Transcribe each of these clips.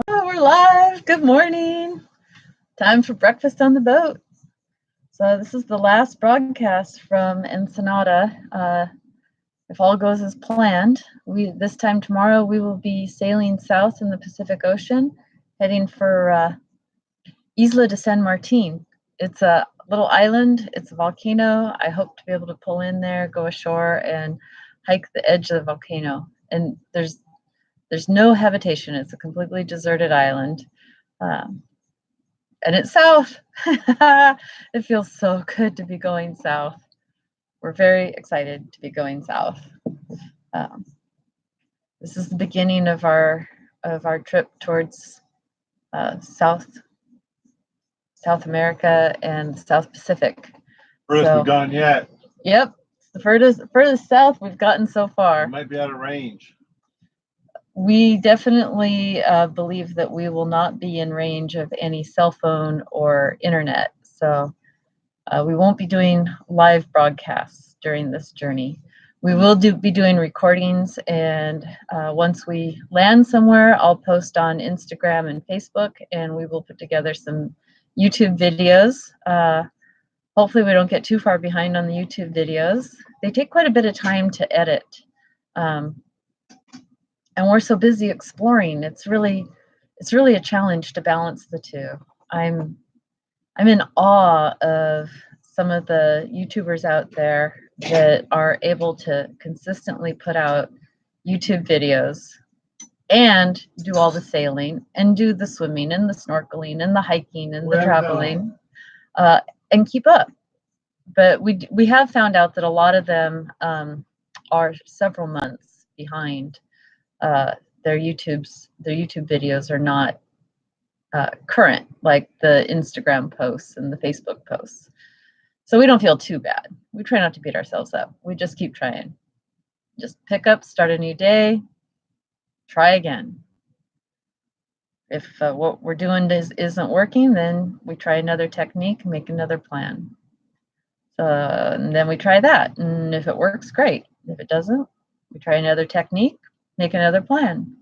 Oh, we're live. Good morning. Time for breakfast on the boat. So this is the last broadcast from Ensenada. If all goes as planned, this time tomorrow we will be sailing south in the Pacific Ocean, heading for Isla de San Martin. It's a little island. It's a volcano. I hope to be able to pull in there, go ashore, and hike the edge of the volcano. And there's no habitation. It's a completely deserted island. Um, and it's south. It feels so good to be going south. We're very excited to be going south. Um, this is the beginning of our trip towards South America and South Pacific. Furthest we've gone yet. Yep, the furthest south we've gotten so far. We might be out of range. We definitely believe that we will not be in range of any cell phone or internet. So we won't be doing live broadcasts during this journey. We will be doing recordings, and once we land somewhere, I'll post on Instagram and Facebook, and we will put together some YouTube videos. Hopefully we don't get too far behind on the YouTube videos. They take quite a bit of time to edit. And we're so busy exploring. It's really a challenge to balance the two. I'm in awe of some of the YouTubers out there that are able to consistently put out YouTube videos and do all the sailing and do the swimming and the snorkeling and the hiking and the traveling and keep up. But we have found out that a lot of them are several months behind. Their YouTube videos are not current, like the Instagram posts and the Facebook posts. So we don't feel too bad. We try not to beat ourselves up. We just keep trying. Just pick up, start a new day, try again. If what we're doing isn't working, then we try another technique, make another plan. And then we try that. And if it works, great. If it doesn't, we try another technique, make another plan.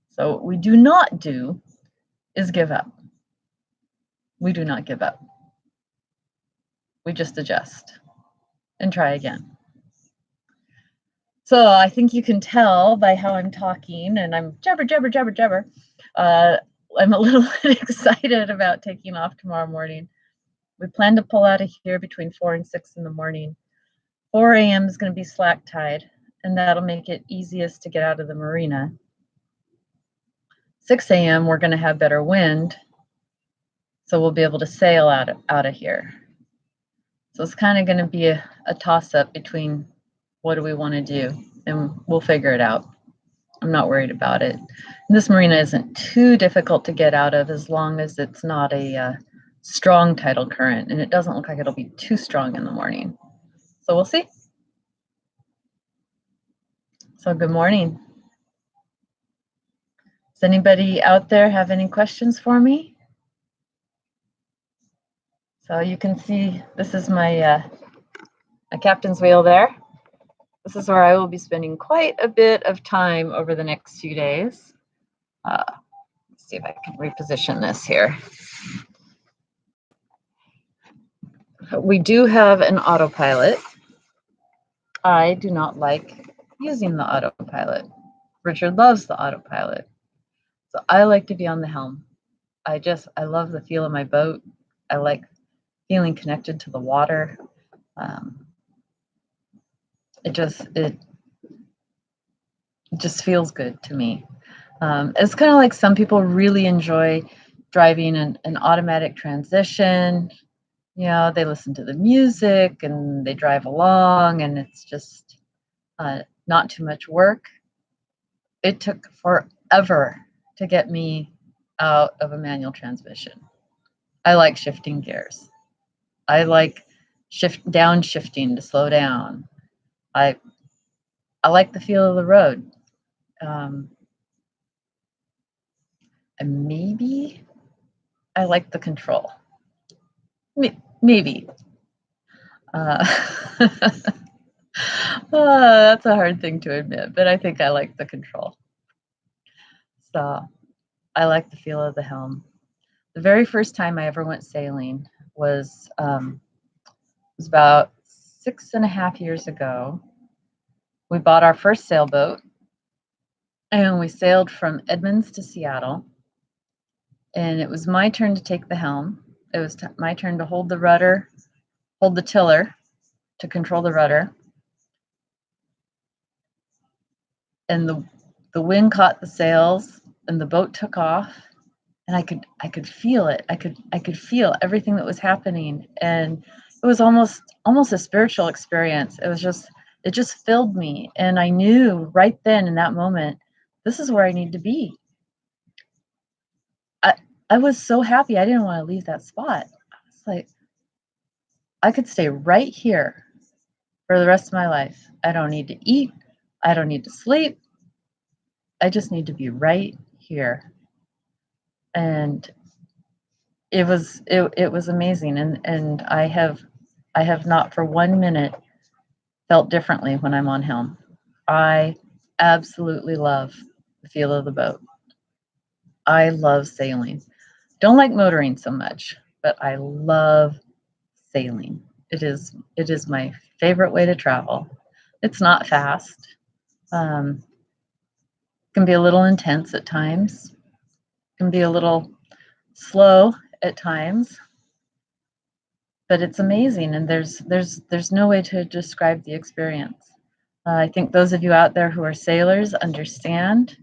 So what we do not do is give up. We do not give up. We just adjust and try again. So I think you can tell by how I'm talking, and I'm jabber. I'm a little bit excited about taking off tomorrow morning. We plan to pull out of here between 4 and 6 in the morning. 4 a.m. is going to be slack tide, and that'll make it easiest to get out of the marina. 6 a.m. we're going to have better wind, so we'll be able to sail out of here. So it's kind of going to be a toss-up between what do we want to do, and we'll figure it out. I'm not worried about it. And this marina isn't too difficult to get out of as long as it's not a strong tidal current, and it doesn't look like it'll be too strong in the morning. So we'll see. So good morning. Does anybody out there have any questions for me? So you can see this is my captain's wheel there. This is where I will be spending quite a bit of time over the next few days. Let's see if I can reposition this here. We do have an autopilot. I do not like using the autopilot. Richard loves the autopilot. So I like to be on the helm. I love the feel of my boat. I like feeling connected to the water. It just feels good to me. It's kind of like some people really enjoy driving an automatic transmission. You know, they listen to the music and they drive along, and it's just not too much work. It took forever to get me out of a manual transmission. I like shifting gears. I like downshifting to slow down. I like the feel of the road. And maybe I like the control. Maybe. That's a hard thing to admit, but I think I like the control. So I like the feel of the helm. The very first time I ever went sailing was about 6.5 years ago. We bought our first sailboat and we sailed from Edmonds to Seattle. And it was my turn to take the helm. It was my turn to hold the rudder, hold the tiller to control the rudder. And the wind caught the sails and the boat took off, and I could feel it. I could feel everything that was happening, and it was almost a spiritual experience. It just filled me, and I knew right then in that moment, this is where I need to be. I was so happy. I didn't want to leave that spot. It's like I could stay right here for the rest of my life. I don't need to eat. I don't need to sleep. I just need to be right here. And it was amazing, and I have not for 1 minute felt differently when I'm on helm. I absolutely love the feel of the boat. I love sailing. Don't like motoring so much, but I love sailing. It is my favorite way to travel. It's not fast. Can be a little intense at times. Can be a little slow at times, but it's amazing, and there's no way to describe the experience. I think those of you out there who are sailors understand.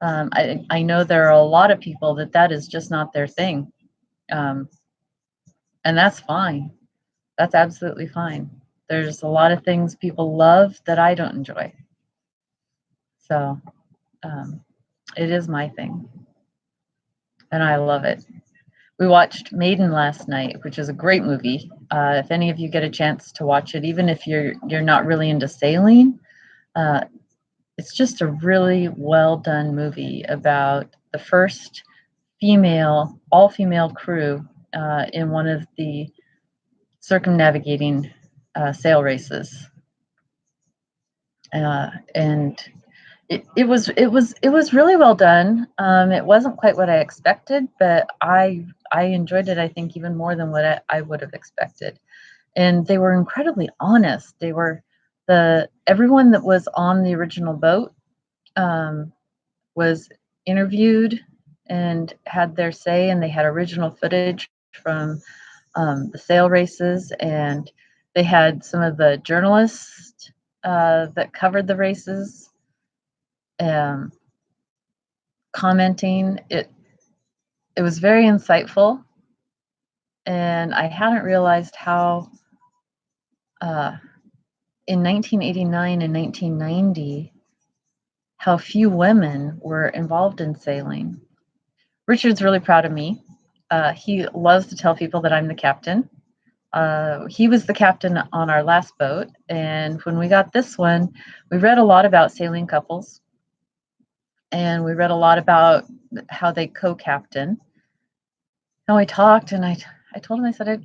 I know there are a lot of people that is just not their thing, um, and that's fine. That's absolutely fine. There's a lot of things people love that I don't enjoy, so um, it is my thing, and I love it. We watched Maiden last night, which is a great movie. If any of you get a chance to watch it, even if you're not really into sailing, uh, it's just a really well done movie about the first all female crew in one of the circumnavigating sail races, and it was really well done. It wasn't quite what I expected, but I enjoyed it. I think even more than what I would have expected. And they were incredibly honest. They were everyone that was on the original boat was interviewed and had their say, and they had original footage from the sail races, and they had some of the journalists that covered the races um, commenting. It was very insightful, and I hadn't realized how uh, in 1989 and 1990 how few women were involved in sailing. Richard's really proud of me. He loves to tell people that I'm the captain. He was the captain on our last boat, and when we got this one, we read a lot about sailing couples, and we read a lot about how they co-captain. And we talked, and I told him, I said, I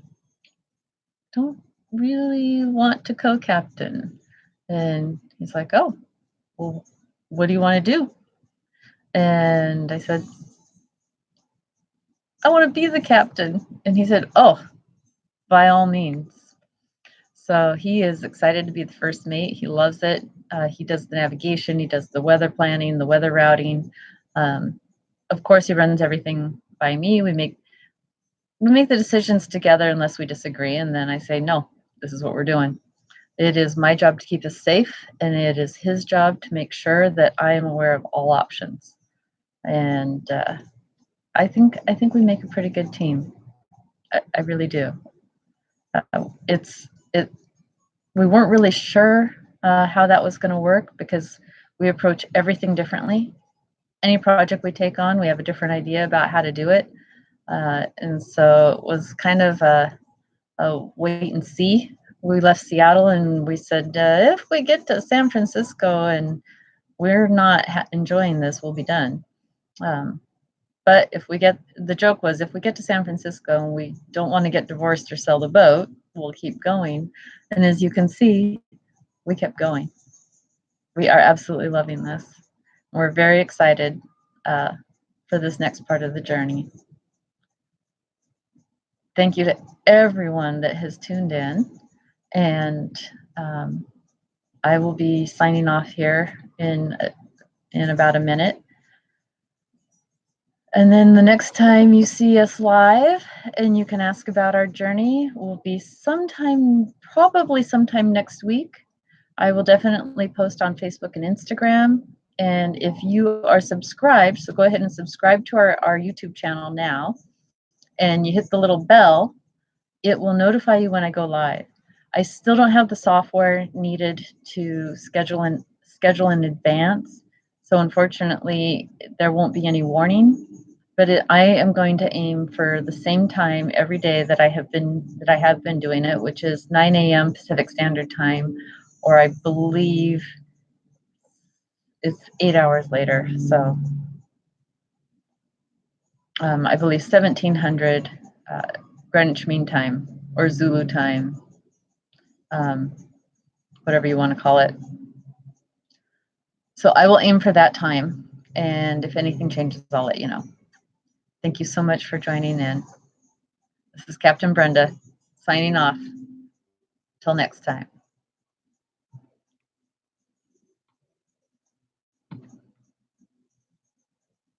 don't really want to co-captain. And he's like, oh, well, what do you want to do? And I said, I want to be the captain. And he said, oh, by all means. So he is excited to be the first mate. He loves it. He does the navigation, he does the weather planning, the weather routing. Of course, he runs everything by me. We make the decisions together unless we disagree, and then I say, no, this is what we're doing. It is my job to keep us safe, and it is his job to make sure that I am aware of all options. And I think we make a pretty good team. I really do. It's it. We weren't really sure how that was going to work because we approach everything differently. Any project we take on, we have a different idea about how to do it, and so it was kind of a wait and see. We left Seattle and we said, if we get to San Francisco and we're not enjoying this, we'll be done. But the joke was, if we get to San Francisco and we don't want to get divorced or sell the boat, we'll keep going. And as you can see, we kept going. We are absolutely loving this. We're very excited for for this next part of the journey. Thank you to everyone that has tuned in, and I will be signing off here in about a minute. And then the next time you see us live and you can ask about our journey will be probably sometime next week. I will definitely post on Facebook and Instagram. And if you are subscribed, so go ahead and subscribe to our YouTube channel now, and you hit the little bell, it will notify you when I go live. I still don't have the software needed to schedule in advance, so unfortunately there won't be any warning. But I am going to aim for the same time every day that I have been doing it, which is 9 a.m. Pacific Standard Time, or I believe it's 8 hours later. So I believe 1700 Greenwich Mean Time or Zulu time, whatever you want to call it. So I will aim for that time, and if anything changes, I'll let you know. Thank you so much for joining in. This is Captain Brenda signing off. Till next time.